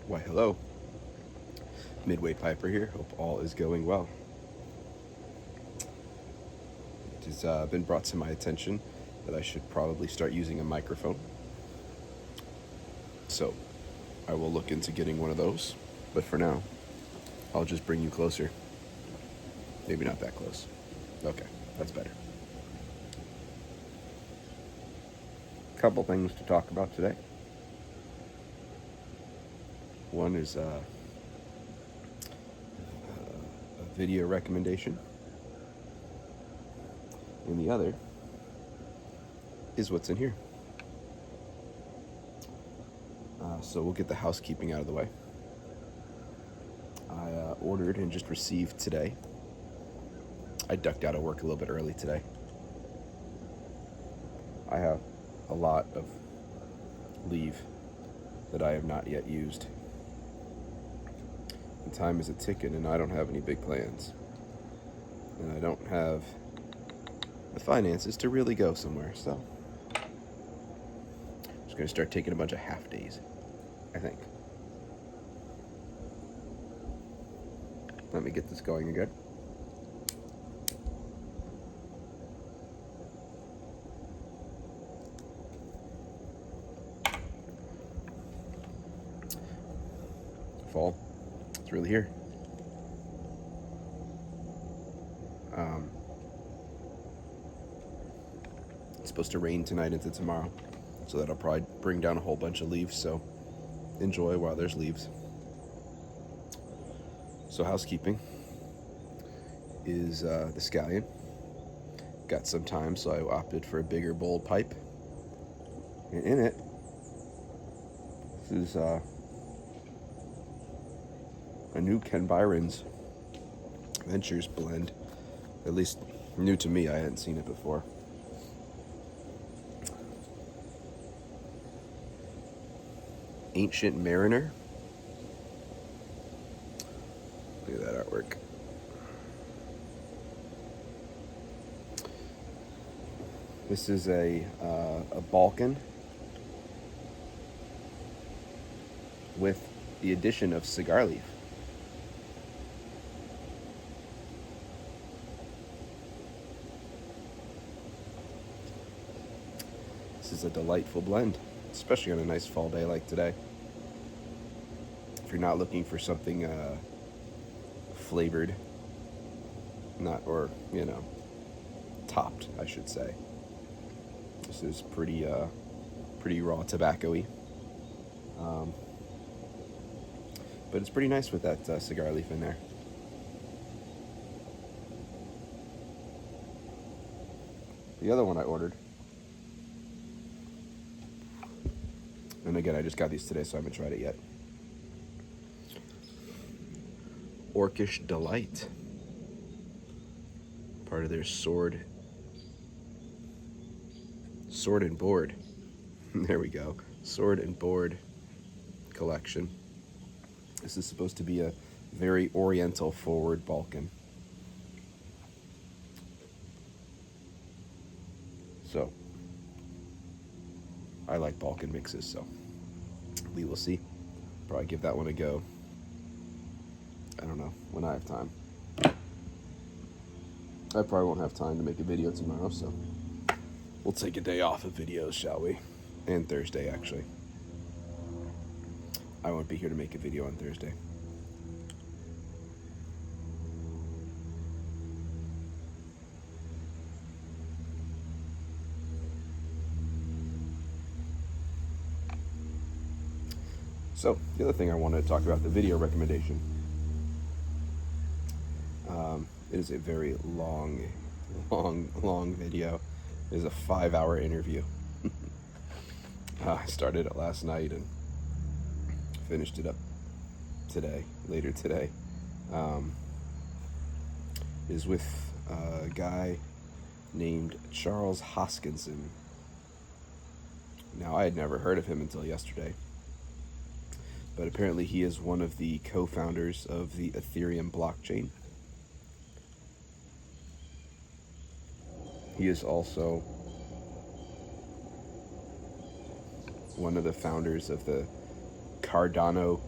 Why, hello. Midway Piper here. Hope all is going well. It has been brought to my attention that I should probably start using a microphone. So, I will look into getting one of those. But for now, I'll just bring you closer. Maybe not that close. Okay, that's better. Couple things to talk about today. One is a video recommendation, and the other is what's in here. So we'll get the housekeeping out of the way. I ordered and just received today. I ducked out of work a little bit early today. I have a lot of leave that I have not yet used. And time is a ticking, and I don't have any big plans. And I don't have the finances to really go somewhere, so I'm just going to start taking a bunch of half days, I think. Let me get this going again. Fall. It's really here. It's supposed to rain tonight into tomorrow, so that'll probably bring down a whole bunch of leaves, so enjoy while there's leaves. So housekeeping is the scallion. Got some time, so I opted for a bigger, bold pipe. And in it, this is a new Ken Byron's Ventures blend. At least new to me, I hadn't seen it before. Ancient Mariner. Look at that artwork. This is a Balkan with the addition of cigar leaf. This is a delightful blend, especially on a nice fall day like today. If you're not looking for something flavored, topped, I should say. This is pretty raw tobacco-y. But it's pretty nice with that cigar leaf in there. The other one I ordered, and again, I just got these today, so I haven't tried it yet. Orcish Delight. Part of their Sword and Board. There we go. Sword and Board collection. This is supposed to be a very oriental forward Balkan. So, I like Balkan mixes, so we will see. Probably give that one a go. I don't know, when I have time. I probably won't have time to make a video tomorrow, so we'll take a day off of videos, shall we? And Thursday, actually. I won't be here to make a video on Thursday. So, the other thing I wanted to talk about, the video recommendation. It is a very long video. It is a 5-hour interview. I started it last night and finished it up later today. It is with a guy named Charles Hoskinson. Now, I had never heard of him until yesterday, but apparently he is one of the co-founders of the Ethereum blockchain. He is also one of the founders of the Cardano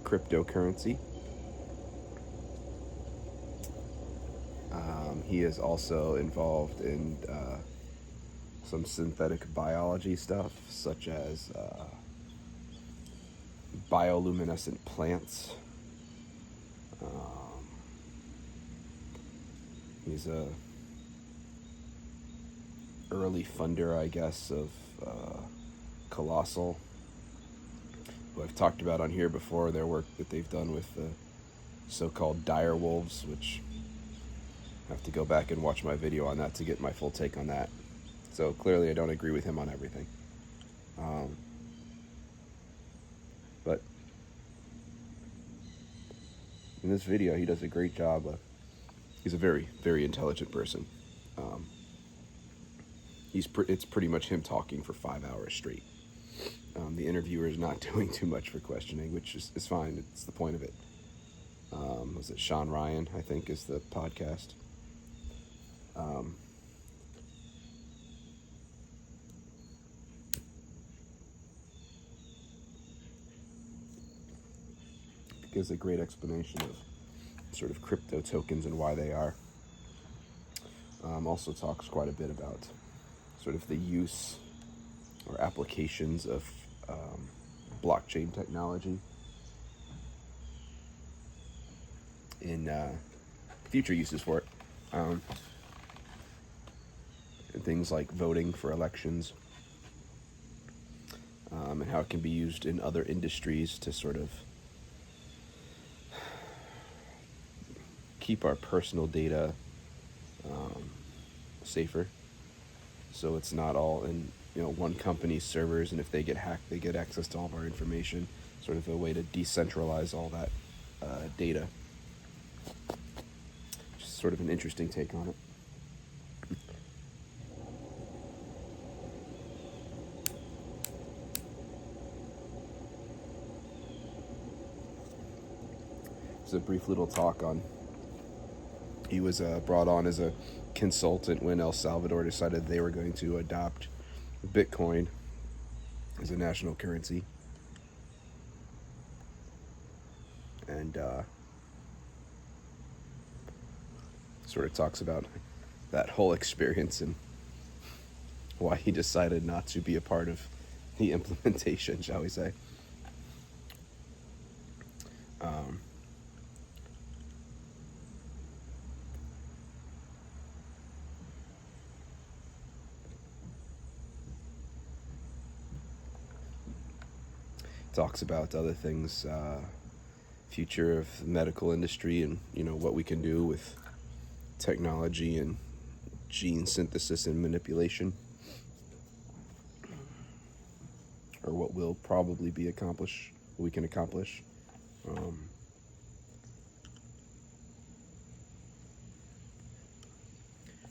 cryptocurrency. He is also involved in some synthetic biology stuff, such as bioluminescent plants. He's a early funder, I guess, of Colossal, who I've talked about on here before, their work that they've done with the so-called dire wolves, which I have to go back and watch my video on that to get my full take on that. So clearly I don't agree with him on everything. But in this video, he does a great job. He's a very, very intelligent person. It's pretty much him talking for 5 hours straight. The interviewer is not doing too much for questioning, which is fine. It's the point of it. Was it Sean Ryan, I think, is the podcast. Gives a great explanation of sort of crypto tokens and why they are. Also talks quite a bit about sort of the use or applications of blockchain technology in future uses for it. And things like voting for elections, and how it can be used in other industries to sort of keep our personal data safer, so it's not all in one company's servers, and if they get hacked, they get access to all of our information. Sort of a way to decentralize all that data. Just sort of an interesting take on it. It's a brief little talk on. He was brought on as a consultant when El Salvador decided they were going to adopt Bitcoin as a national currency. And sort of talks about that whole experience and why he decided not to be a part of the implementation, shall we say. Talks about other things, future of the medical industry, and what we can do with technology and gene synthesis and manipulation, or what will probably be accomplished, what we can accomplish.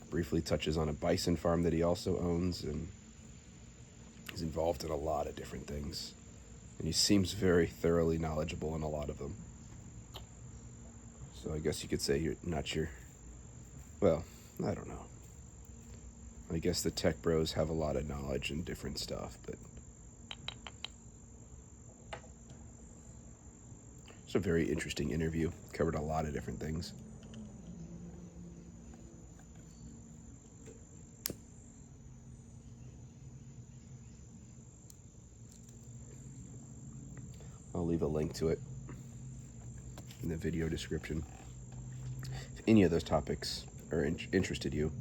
Briefly touches on a bison farm that he also owns, and he's involved in a lot of different things. And he seems very thoroughly knowledgeable in a lot of them. So I guess you could say you're not your... Well, I don't know. I guess the tech bros have a lot of knowledge and different stuff, but... It's a very interesting interview. Covered a lot of different things. I'll leave a link to it in the video description. If any of those topics are interested you,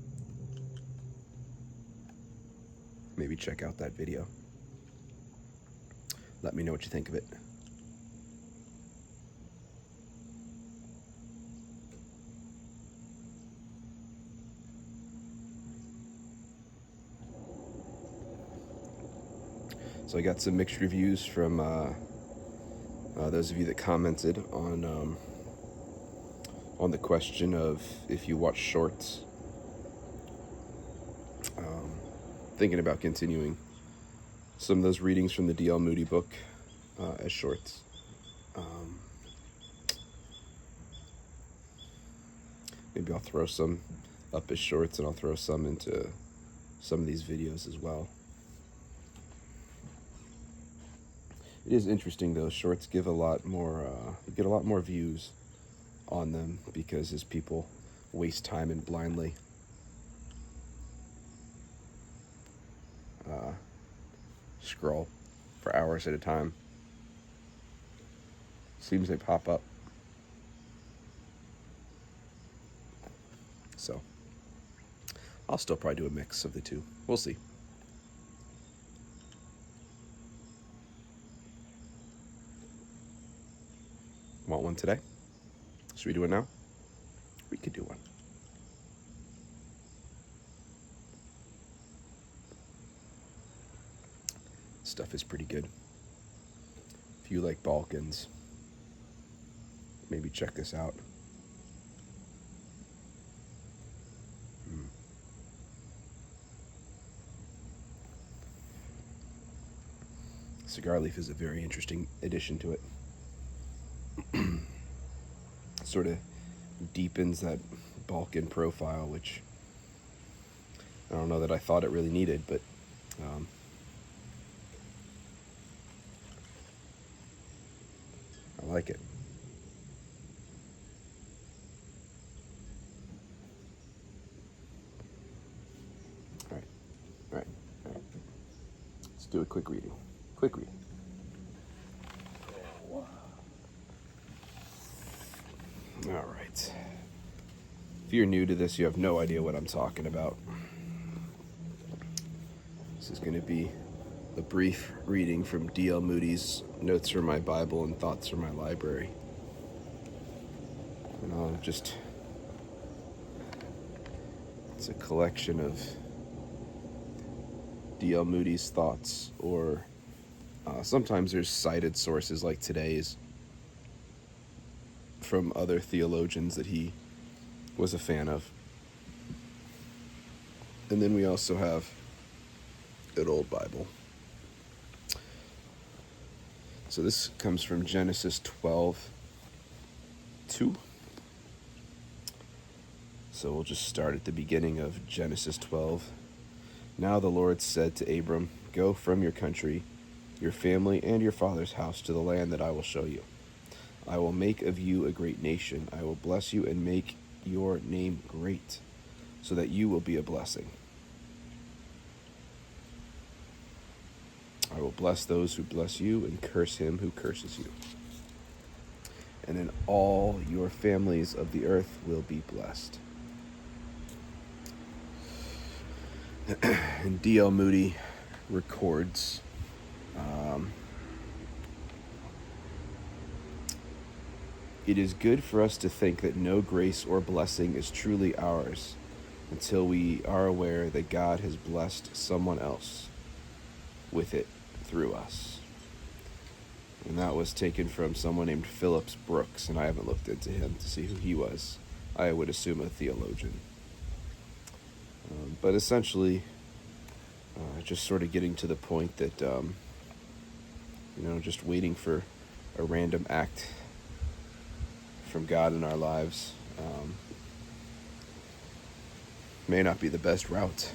maybe check out that video. Let me know what you think of it. So I got some mixed reviews from those of you that commented on the question of if you watch shorts. Thinking about continuing some of those readings from the D.L. Moody book as shorts. Maybe I'll throw some up as shorts, and I'll throw some into some of these videos as well. It is interesting though. Shorts give a lot more, get a lot more views on them because as people waste time and blindly scroll for hours at a time, seems they pop up. So I'll still probably do a mix of the two. We'll see. Want one today? Should we do it now? We could do one. Stuff is pretty good. If you like Balkans, maybe check this out. Cigar leaf is a very interesting addition to it. Sort of deepens that Balkan profile, which I don't know that I thought it really needed, but I like it. All right. Let's do a quick reading. Quick reading. All right. If you're new to this, you have no idea what I'm talking about. This is going to be a brief reading from D.L. Moody's Notes from My Bible and Thoughts from My Library. And I'll just... It's a collection of D.L. Moody's thoughts, or sometimes there's cited sources like today's from other theologians that he was a fan of. And then we also have an old Bible. So this comes from Genesis 12:2. So we'll just start at the beginning of Genesis 12. Now the Lord said to Abram, "Go from your country, your family, and your father's house to the land that I will show you. I will make of you a great nation. I will bless you and make your name great, so that you will be a blessing. I will bless those who bless you and curse him who curses you. And then all your families of the earth will be blessed." And D.L. Moody records it is good for us to think that no grace or blessing is truly ours until we are aware that God has blessed someone else with it through us. And that was taken from someone named Phillips Brooks, and I haven't looked into him to see who he was. I would assume a theologian. But essentially, just sort of getting to the point that, just waiting for a random act from God in our lives may not be the best route.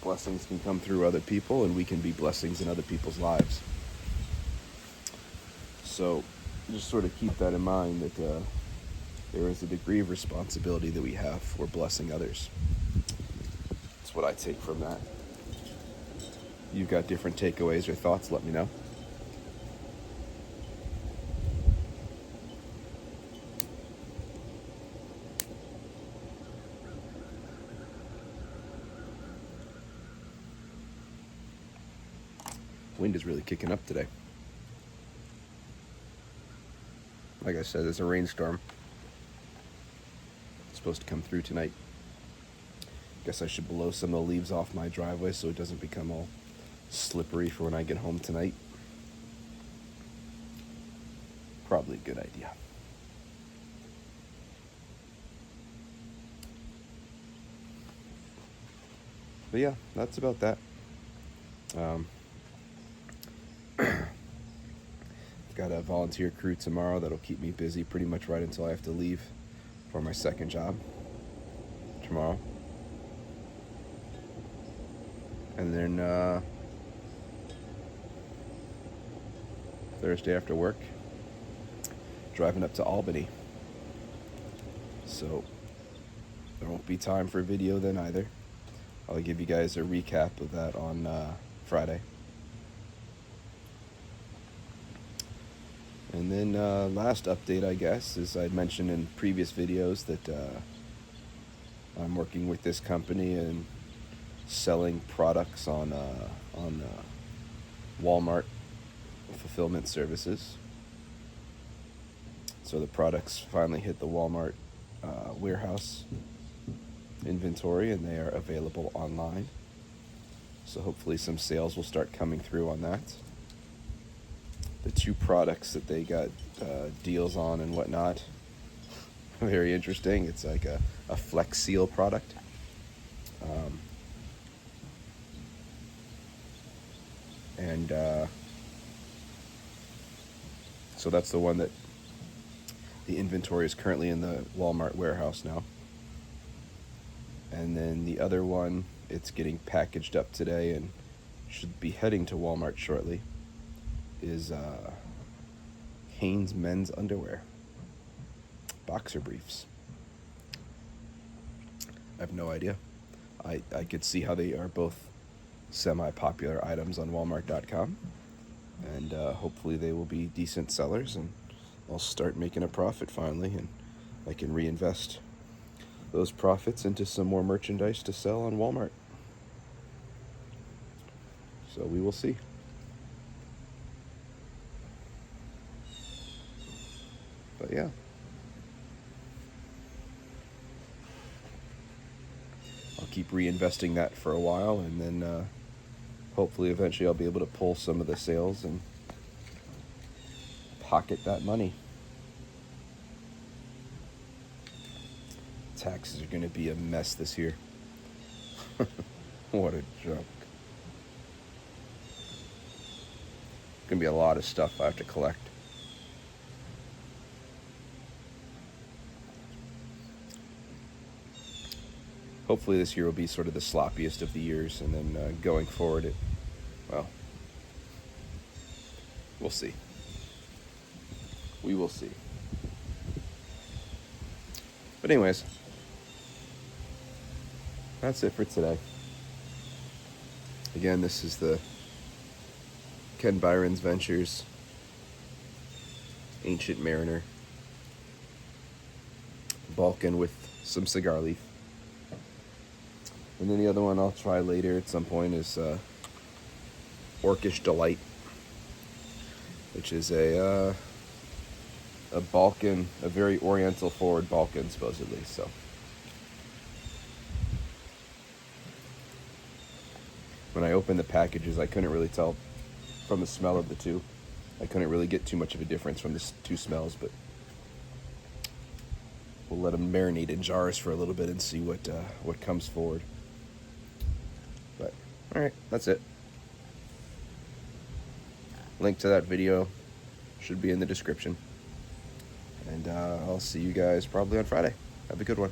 Blessings can come through other people, and we can be blessings in other people's lives. So just sort of keep that in mind, that there is a degree of responsibility that we have for blessing others. That's what I take from that. If you've got different takeaways or thoughts, let me know. Wind is really kicking up today. Like I said, there's a rainstorm. It's supposed to come through tonight. Guess I should blow some of the leaves off my driveway so it doesn't become all slippery for when I get home tonight. Probably a good idea. But yeah, that's about that. Got a volunteer crew tomorrow that'll keep me busy pretty much right until I have to leave for my second job tomorrow. And then Thursday after work, driving up to Albany. So there won't be time for a video then either. I'll give you guys a recap of that on Friday. And then last update, I guess, is I'd mentioned in previous videos that I'm working with this company and selling products on Walmart fulfillment services. So the products finally hit the Walmart warehouse inventory, and they are available online. So hopefully some sales will start coming through on that. The two products that they got deals on and whatnot, very interesting. It's like a Flex Seal product. So that's the one that the inventory is currently in the Walmart warehouse now. And then the other one, it's getting packaged up today and should be heading to Walmart shortly, is Hanes men's underwear, boxer briefs. I have no idea. I could see how they are both semi-popular items on Walmart.com, and hopefully they will be decent sellers, and I'll start making a profit finally, and I can reinvest those profits into some more merchandise to sell on Walmart. So we will see. But yeah. I'll keep reinvesting that for a while, and then hopefully eventually I'll be able to pull some of the sales and pocket that money. Taxes are going to be a mess this year. What a joke. Going to be a lot of stuff I have to collect. Hopefully this year will be sort of the sloppiest of the years, and then going forward, well, we'll see. We will see. But anyways, that's it for today. Again, this is the Ken Byron's Ventures Ancient Mariner Balkan with some cigar leaf. And then the other one I'll try later at some point is Orcish Delight, which is a Balkan, a very Oriental forward Balkan, supposedly. So when I opened the packages, I couldn't really tell from the smell of the two. I couldn't really get too much of a difference from the two smells, but we'll let them marinate in jars for a little bit and see what comes forward. But all right, that's it. Link to that video should be in the description. And I'll see you guys probably on Friday. Have a good one.